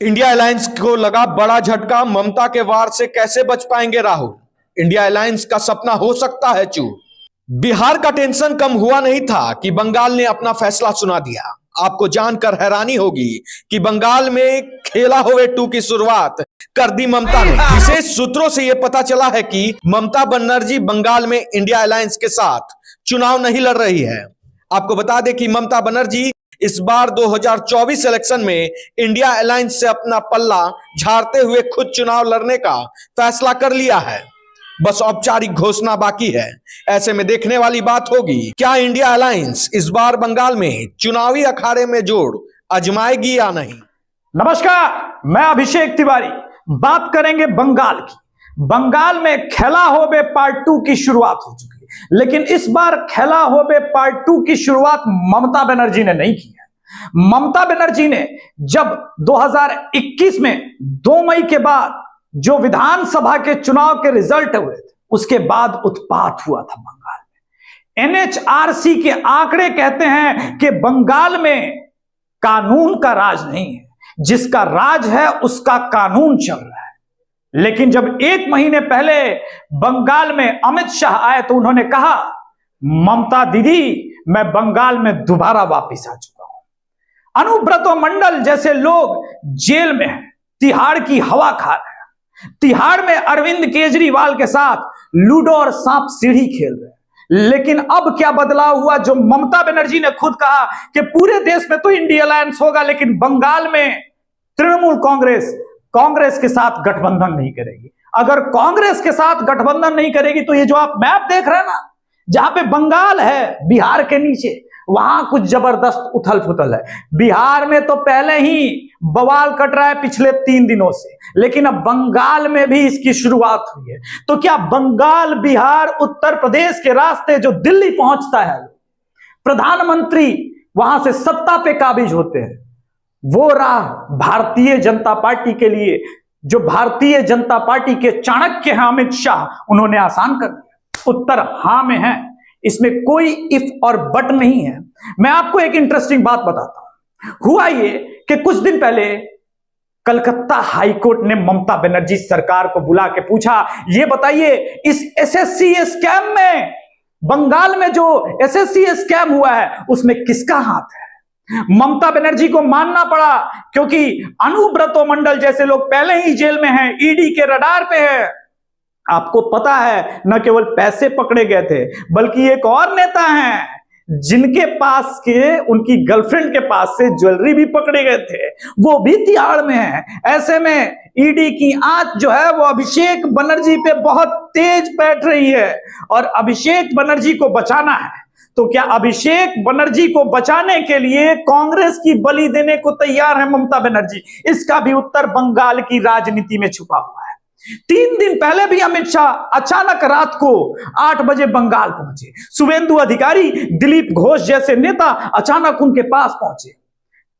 India alliance को लगा बड़ा झटका। ममता के वार से कैसे बच पाएंगे राहुल? इंडिया अलायंस का सपना हो सकता है चूर। बिहार का टेंशन कम हुआ नहीं था कि बंगाल ने अपना फैसला सुना दिया। आपको जानकर हैरानी होगी कि बंगाल में खेला हुए 2 की शुरुआत कर दी ममता ने। विशेष सूत्रों से यह पता चला है कि ममता बनर्जी बंगाल में इंडिया अलायंस के साथ चुनाव नहीं लड़ रही है। आपको बता दें कि ममता बनर्जी इस बार 2024 इलेक्शन में इंडिया अलायंस से अपना पल्ला झाड़ते हुए खुद चुनाव लड़ने का फैसला कर लिया है। बस औपचारिक घोषणा बाकी है। ऐसे में देखने वाली बात होगी, क्या इंडिया अलायंस इस बार बंगाल में चुनावी अखाड़े में जोड़ आजमाएगी या नहीं। नमस्कार, मैं अभिषेक तिवारी। बात करेंगे बंगाल की। बंगाल में खेला होबे पार्ट 2 की शुरुआत हो चुकी है, लेकिन इस बार खेला होबे पार्ट 2 की शुरुआत ममता बनर्जी ने नहीं की है। ममता बनर्जी ने जब 2021 में 2 मई के बाद जो विधानसभा के चुनाव के रिजल्ट हुए थे, उसके बाद उत्पात हुआ था बंगाल में। एनएचआरसी के आंकड़े कहते हैं कि बंगाल में कानून का राज नहीं है, जिसका राज है उसका कानून चल रहा है। लेकिन जब 1 महीने पहले बंगाल में अमित शाह आए तो उन्होंने कहा, ममता दीदी मैं बंगाल में दोबारा वापस आ चुका हूं। अनुब्रत मंडल जैसे लोग जेल में हैं, तिहाड़ की हवा खा रहे हैं। तिहाड़ में अरविंद केजरीवाल के साथ लूडो और सांप सीढ़ी खेल रहे हैं। लेकिन अब क्या बदलाव हुआ, जो ममता बनर्जी ने खुद कहा कि पूरे देश में तो इंडिया अलायंस होगा, लेकिन बंगाल में तृणमूल कांग्रेस के साथ गठबंधन नहीं करेगी। अगर कांग्रेस के साथ गठबंधन नहीं करेगी तो ये जो आप मैप देख रहे हैं ना, जहां पे बंगाल है बिहार के नीचे, वहां कुछ जबरदस्त उथल पुथल है। बिहार में तो पहले ही बवाल कट रहा है पिछले 3 दिनों से, लेकिन अब बंगाल में भी इसकी शुरुआत हुई है। तो क्या बंगाल, बिहार, उत्तर प्रदेश के रास्ते जो दिल्ली पहुंचता है, प्रधानमंत्री वहां से सत्ता पे काबिज होते हैं, वो राह भारतीय जनता पार्टी के लिए, जो भारतीय जनता पार्टी के चाणक्य हैं अमित शाह, उन्होंने आसान कर दिया। उत्तर हां में है, इसमें कोई इफ और बट नहीं है। मैं आपको एक इंटरेस्टिंग बात बताता हूं। हुआ ये कि कुछ दिन पहले कलकत्ता हाईकोर्ट ने ममता बनर्जी सरकार को बुला के पूछा, ये बताइए इस एसएससी स्कैम में, बंगाल में जो एसएससी स्कैम हुआ है, उसमें किसका हाथ है। ममता बनर्जी को मानना पड़ा, क्योंकि अनुब्रत मंडल जैसे लोग पहले ही जेल में हैं, ईडी के रडार पे है। आपको पता है, न केवल पैसे पकड़े गए थे, बल्कि एक और नेता हैं जिनके पास के, उनकी गर्लफ्रेंड के पास से ज्वेलरी भी पकड़े गए थे, वो भी तिहाड़ में है। ऐसे में ईडी की आंच जो है वो अभिषेक बनर्जी पे बहुत तेज बैठ रही है, और अभिषेक बनर्जी को बचाना है। तो क्या अभिषेक बनर्जी को बचाने के लिए कांग्रेस की बलि देने को तैयार है ममता बनर्जी? इसका भी उत्तर बंगाल की राजनीति में छुपा हुआ है। 3 दिन पहले भी अमित शाह अचानक रात को 8 बजे बंगाल पहुंचे। शुभेंदु अधिकारी, दिलीप घोष जैसे नेता अचानक उनके पास पहुंचे।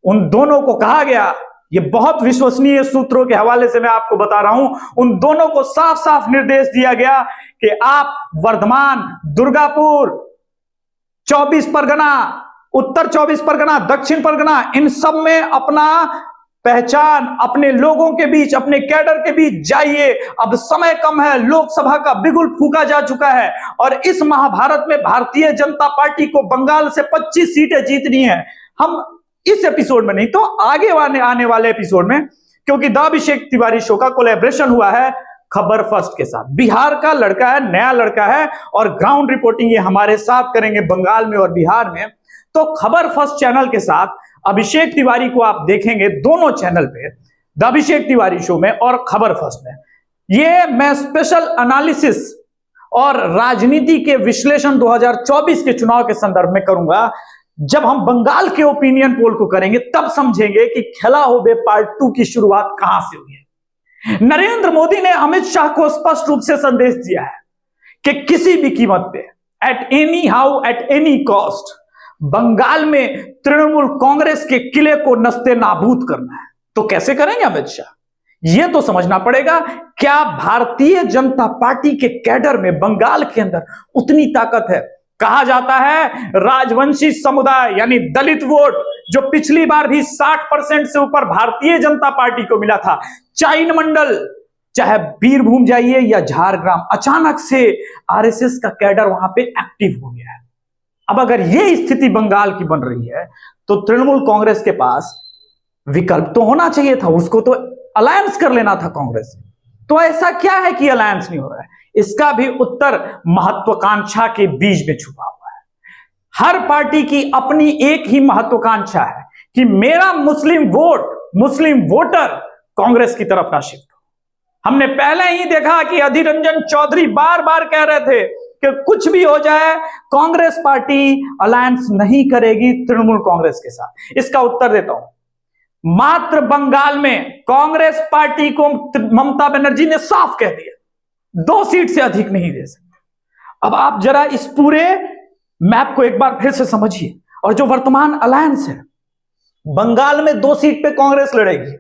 उन दोनों को कहा गया, ये बहुत विश्वसनीय सूत्रों के हवाले से मैं आपको बता रहा हूं, उन दोनों को साफ साफ निर्देश दिया गया कि आप वर्धमान, दुर्गापुर, 24 परगना, उत्तर 24 परगना, दक्षिण परगना, इन सब में अपना पहचान, अपने लोगों के बीच, अपने कैडर के बीच जाइए। अब समय कम है, लोकसभा का बिगुल फूका जा चुका है, और इस महाभारत में भारतीय जनता पार्टी को बंगाल से 25 सीटें जीतनी है। हम इस एपिसोड में नहीं तो आगे आने वाले एपिसोड में, क्योंकि द अभिषेक तिवारी शो का कोलैबोरेशन हुआ है खबर फर्स्ट के साथ। बिहार का लड़का है, नया लड़का है, और ग्राउंड रिपोर्टिंग ये हमारे साथ करेंगे बंगाल में और बिहार में। तो खबर फर्स्ट चैनल के साथ अभिषेक तिवारी को आप देखेंगे दोनों चैनल पे, द अभिषेक तिवारी शो में और खबर फर्स्ट में। ये मैं स्पेशल एनालिसिस और राजनीति के विश्लेषण 2024 के चुनाव के संदर्भ में करूंगा। जब हम बंगाल के ओपिनियन पोल को करेंगे, तब समझेंगे कि खेला होबे पार्ट 2 की शुरुआत कहां से हुई है। नरेंद्र मोदी ने अमित शाह को स्पष्ट रूप से संदेश दिया है कि किसी भी कीमत पे, at any how, at any cost, Bengal में तृणमूल कांग्रेस के किले को नस्ते नाबूद करना है। तो कैसे करेंगे अमित शाह, यह तो समझना पड़ेगा। क्या भारतीय जनता पार्टी के कैडर में बंगाल के अंदर उतनी ताकत है? कहा जाता है राजवंशी समुदाय यानी दलित वोट जो पिछली बार भी 60% से ऊपर भारतीय जनता पार्टी को मिला था, चाइन मंडल, चाहे बीरभूम जाइए या झारग्राम, अचानक से आरएसएस का कैडर वहां पे एक्टिव हो गया है। अब अगर ये स्थिति बंगाल की बन रही है तो तृणमूल कांग्रेस के पास विकल्प तो होना चाहिए था, उसको तो अलायंस कर लेना था कांग्रेस से। तो ऐसा क्या है कि अलायंस नहीं हो रहा है? इसका भी उत्तर महत्वाकांक्षा के बीज में छुपा हुआ है। हर पार्टी की अपनी एक ही महत्वाकांक्षा है कि मेरा मुस्लिम वोटर कांग्रेस की तरफ ना शिफ्ट हो। हमने पहले ही देखा कि अधीर रंजन चौधरी बार बार कह रहे थे कि कुछ भी हो जाए कांग्रेस पार्टी अलायंस नहीं करेगी तृणमूल कांग्रेस के साथ। इसका उत्तर देता हूं, मात्र बंगाल में कांग्रेस पार्टी को ममता बनर्जी ने साफ कह दिया 2 सीट से अधिक नहीं दे सकते। अब आप जरा इस पूरे मैप को एक बार फिर से समझिए। और जो वर्तमान अलायंस है, बंगाल में 2 सीट पे कांग्रेस लड़ेगी,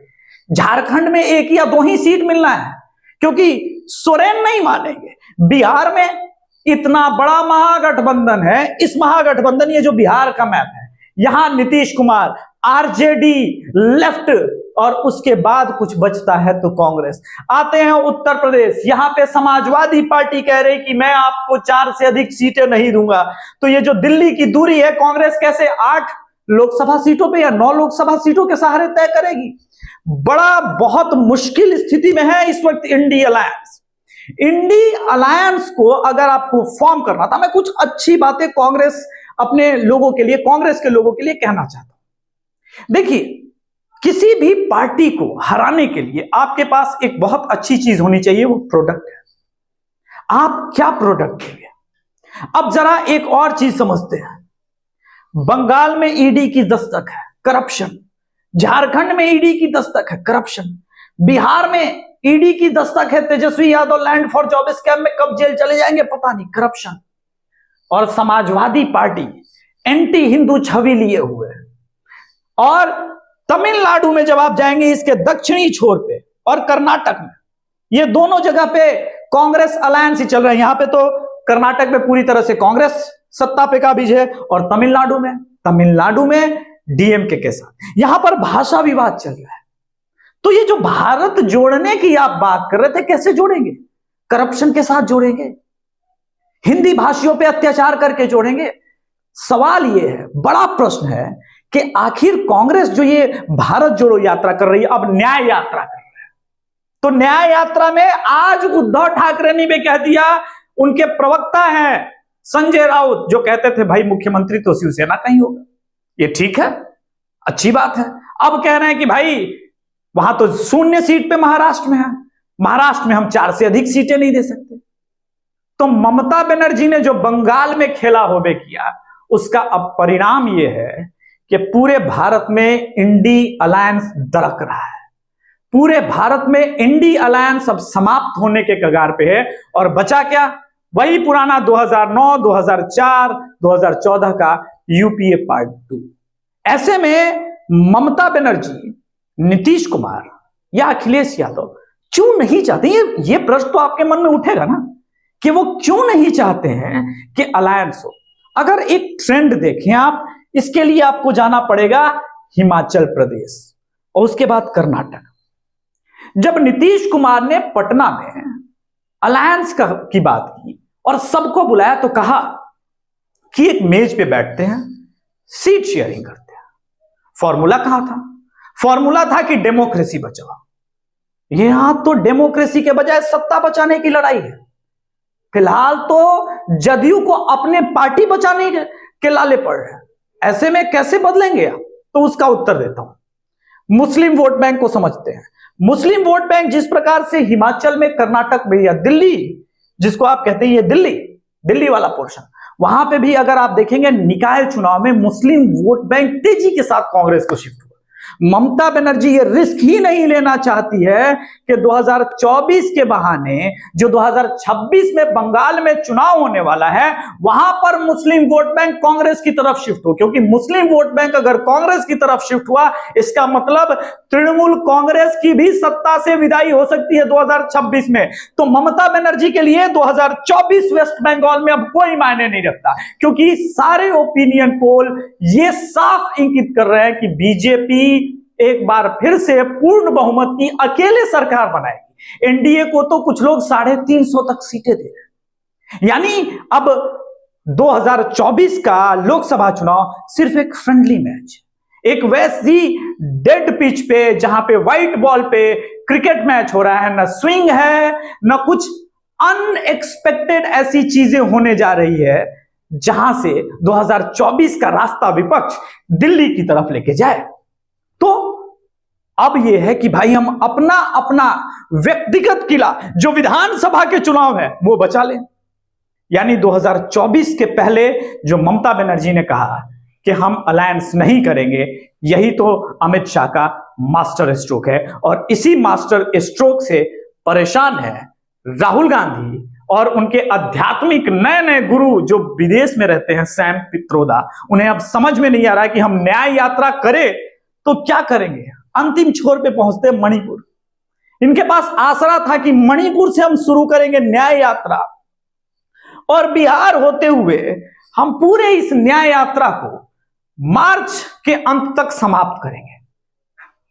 झारखंड में 1 या 2 ही सीट मिलना है क्योंकि सोरेन नहीं मानेंगे। बिहार में इतना बड़ा महागठबंधन है, इस महागठबंधन, ये जो बिहार का मैप है, यहां नीतीश कुमार, आरजेडी, लेफ्ट, और उसके बाद कुछ बचता है तो कांग्रेस। आते हैं उत्तर प्रदेश, यहां पे समाजवादी पार्टी कह रही कि मैं आपको 4 से अधिक सीटें नहीं दूंगा। तो ये जो दिल्ली की दूरी है, कांग्रेस कैसे 8 लोकसभा सीटों पे या 9 लोकसभा सीटों के सहारे तय करेगी? बहुत मुश्किल स्थिति में है इस वक्त इंडी अलायंस। इंडी अलायंस को अगर आपको फॉर्म करना था, मैं कुछ अच्छी बातें कांग्रेस अपने लोगों के लिए, कांग्रेस के लोगों के लिए कहना चाहता हूं। देखिए, किसी भी पार्टी को हराने के लिए आपके पास एक बहुत अच्छी चीज होनी चाहिए, वो प्रोडक्ट है। आप क्या प्रोडक्ट देंगे? अब जरा एक और चीज समझते हैं। बंगाल में ईडी की दस्तक है, करप्शन। झारखंड में ईडी की दस्तक है, करप्शन। बिहार में ईडी की दस्तक है, Tejashwi Yadav land for job scam में कब जेल चले जाएंगे पता नहीं, करप्शन। और समाजवादी पार्टी एंटी हिंदू छवि लिए हुए है। और तमिलनाडु में जब आप जाएंगे, इसके दक्षिणी छोर पे, और कर्नाटक में, ये दोनों जगह पे कांग्रेस अलायंस ही चल रहा है। यहां पे तो कर्नाटक में पूरी तरह से कांग्रेस सत्ता पे काबिज है, और तमिलनाडु में डीएमके के साथ। यहां पर भाषा विवाद चल रहा है। तो ये जो भारत जोड़ने की आप बात कर रहे थे, कैसे जोड़ेंगे? करप्शन के साथ जोड़ेंगे, हिंदी भाषियों पे अत्याचार करके जोड़ेंगे। सवाल ये है, बड़ा प्रश्न है कि आखिर कांग्रेस जो ये भारत जोड़ो यात्रा कर रही है, अब न्याय यात्रा कर रही है। तो न्याय यात्रा में आज उद्धव ठाकरे ने भी कह दिया, उनके प्रवक्ता हैं संजय राउत, जो कहते थे भाई मुख्यमंत्री तो शिवसेना का ही होगा। ये ठीक है, अच्छी बात है। अब कह रहे हैं कि भाई वहां तो 0 सीट पे महाराष्ट्र में है, महाराष्ट्र में हम 4 से अधिक सीटें नहीं दे सकते। तो ममता बनर्जी ने जो बंगाल में खेला होबे किया, उसका अब परिणाम यह है कि पूरे भारत में इंडी अलायंस दरक रहा है। पूरे भारत में इंडी अलायंस अब समाप्त होने के कगार पे है, और बचा क्या? वही पुराना 2009, 2004, 2014 का यूपीए पार्ट 2। ऐसे में ममता बनर्जी, नीतीश कुमार या अखिलेश यादव क्यों नहीं चाहते? ये प्रश्न तो आपके मन में उठेगा ना कि वो क्यों नहीं चाहते हैं कि अलायंस हो। अगर एक ट्रेंड देखें आप, इसके लिए आपको जाना पड़ेगा हिमाचल प्रदेश और उसके बाद कर्नाटक। जब नीतीश कुमार ने पटना में अलायंस की बात की और सबको बुलाया, तो कहा कि एक मेज पे बैठते हैं, सीट शेयरिंग करते हैं। फॉर्मूला कहां था? फॉर्मूला था कि डेमोक्रेसी बचाओ। यहां तो डेमोक्रेसी के बजाय सत्ता बचाने की लड़ाई है। फिलहाल तो जदयू को अपने पार्टी बचाने के लाले पड़ रहे हैं। ऐसे में कैसे बदलेंगे आप? तो उसका उत्तर देता हूं। मुस्लिम वोट बैंक को समझते हैं। मुस्लिम वोट बैंक जिस प्रकार से हिमाचल में, कर्नाटक में या दिल्ली, जिसको आप कहते हैं ये दिल्ली वाला पोर्शन, वहां पे भी अगर आप देखेंगे निकाय चुनाव में मुस्लिम वोट बैंक तेजी के साथ कांग्रेस को शिफ्ट हुआ। ममता बनर्जी ये रिस्क ही नहीं लेना चाहती है कि 2024 के बहाने जो 2026 में बंगाल में चुनाव होने वाला है वहां पर मुस्लिम वोट बैंक कांग्रेस की तरफ शिफ्ट हो, क्योंकि मुस्लिम वोट बैंक अगर कांग्रेस की तरफ शिफ्ट हुआ इसका मतलब तृणमूल कांग्रेस की भी सत्ता से विदाई हो सकती है 2026 में। तो ममता बनर्जी के लिए 2024 वेस्ट बंगाल में अब कोई मायने नहीं रखता, क्योंकि सारे ओपिनियन पोल ये साफ इंगित कर रहे हैं कि बीजेपी एक बार फिर से पूर्ण बहुमत की अकेले सरकार बनाएगी। एनडीए को तो कुछ लोग 350 तक सीटें दे रहे हैं। यानी अब 2024 का लोकसभा चुनाव सिर्फ एक फ्रेंडली मैच, एक वैसी डेड पिच पे जहां पे व्हाइट बॉल पे क्रिकेट मैच हो रहा है, न स्विंग है न कुछ अनएक्सपेक्टेड ऐसी चीजें होने जा रही है जहां से 2024 का रास्ता विपक्ष दिल्ली की तरफ लेके जाए। तो अब यह है कि भाई हम अपना अपना व्यक्तिगत किला जो विधानसभा के चुनाव है वो बचा लें। यानी 2024 के पहले जो ममता बनर्जी ने कहा कि हम अलायंस नहीं करेंगे, यही तो अमित शाह का मास्टर स्ट्रोक है। और इसी मास्टर स्ट्रोक से परेशान है राहुल गांधी और उनके आध्यात्मिक नए नए गुरु जो विदेश में रहते हैं, सैम पित्रोदा। उन्हें अब समझ में नहीं आ रहा है कि हम न्याय यात्रा करें तो क्या करेंगे। अंतिम छोर पे पहुंचते मणिपुर। इनके पास आसरा था कि मणिपुर से हम शुरू करेंगे न्याय यात्रा और बिहार होते हुए हम पूरे इस न्याय यात्रा को मार्च के अंत तक समाप्त करेंगे।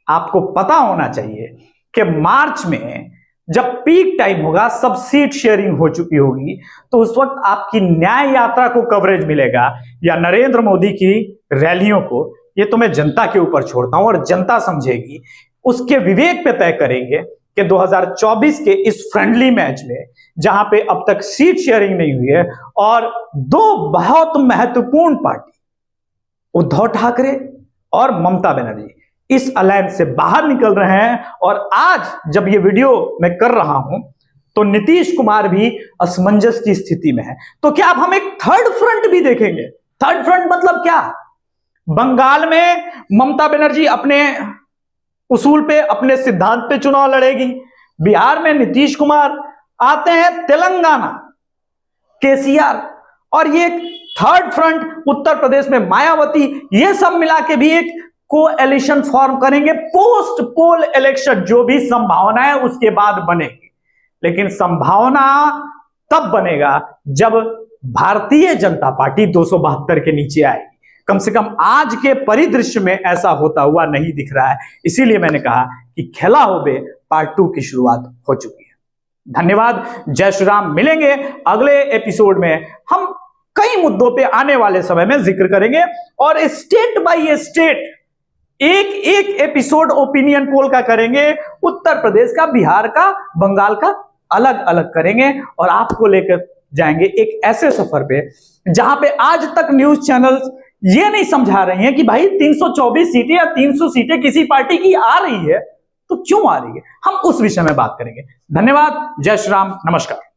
आपको पता होना चाहिए कि मार्च में जब पीक टाइम होगा, सब सीट शेयरिंग हो चुकी होगी, तो उस वक्त आपकी न्याय यात्रा को कवरेज मिलेगा या नरेंद्र मोदी की रैलियों को, ये तो मैं जनता के ऊपर छोड़ता हूं और जनता समझेगी। उसके विवेक पे तय करेंगे कि 2024 के इस फ्रेंडली मैच में जहां पे अब तक सीट शेयरिंग नहीं हुई है और दो बहुत महत्वपूर्ण पार्टी उद्धव ठाकरे और ममता बनर्जी इस अलायंस से बाहर निकल रहे हैं। और आज जब ये वीडियो मैं कर रहा हूं तो नीतीश कुमार भी असमंजस की स्थिति में है। तो क्या अब हम एक थर्ड फ्रंट भी देखेंगे? थर्ड फ्रंट मतलब क्या? बंगाल में ममता बनर्जी अपने उसूल पे, अपने सिद्धांत पे चुनाव लड़ेगी, बिहार में नीतीश कुमार आते हैं, तेलंगाना केसीआर, और ये थर्ड फ्रंट उत्तर प्रदेश में मायावती, ये सब मिला के भी एक कोएलिशन फॉर्म करेंगे। पोस्ट पोल इलेक्शन जो भी संभावना है उसके बाद बनेगी, लेकिन संभावना तब बनेगा जब भारतीय जनता पार्टी 272 के नीचे आएगी। कम से कम आज के परिदृश्य में ऐसा होता हुआ नहीं दिख रहा है। इसीलिए मैंने कहा कि खेला होबे पार्ट 2 की शुरुआत हो चुकी है। धन्यवाद, जय श्री राम। मिलेंगे अगले एपिसोड में। हम कई मुद्दों पे आने वाले समय में जिक्र करेंगे और स्टेट बाय स्टेट एक एक एपिसोड ओपिनियन पोल का करेंगे। उत्तर प्रदेश का, बिहार का, बंगाल का अलग अलग करेंगे और आपको लेकर जाएंगे एक ऐसे सफर पे जहां पे आज तक न्यूज चैनल्स ये नहीं समझा रहे हैं कि भाई 324 सीटें या 300 सीटें किसी पार्टी की आ रही है तो क्यों आ रही है। हम उस विषय में बात करेंगे। धन्यवाद, जय श्री राम, नमस्कार।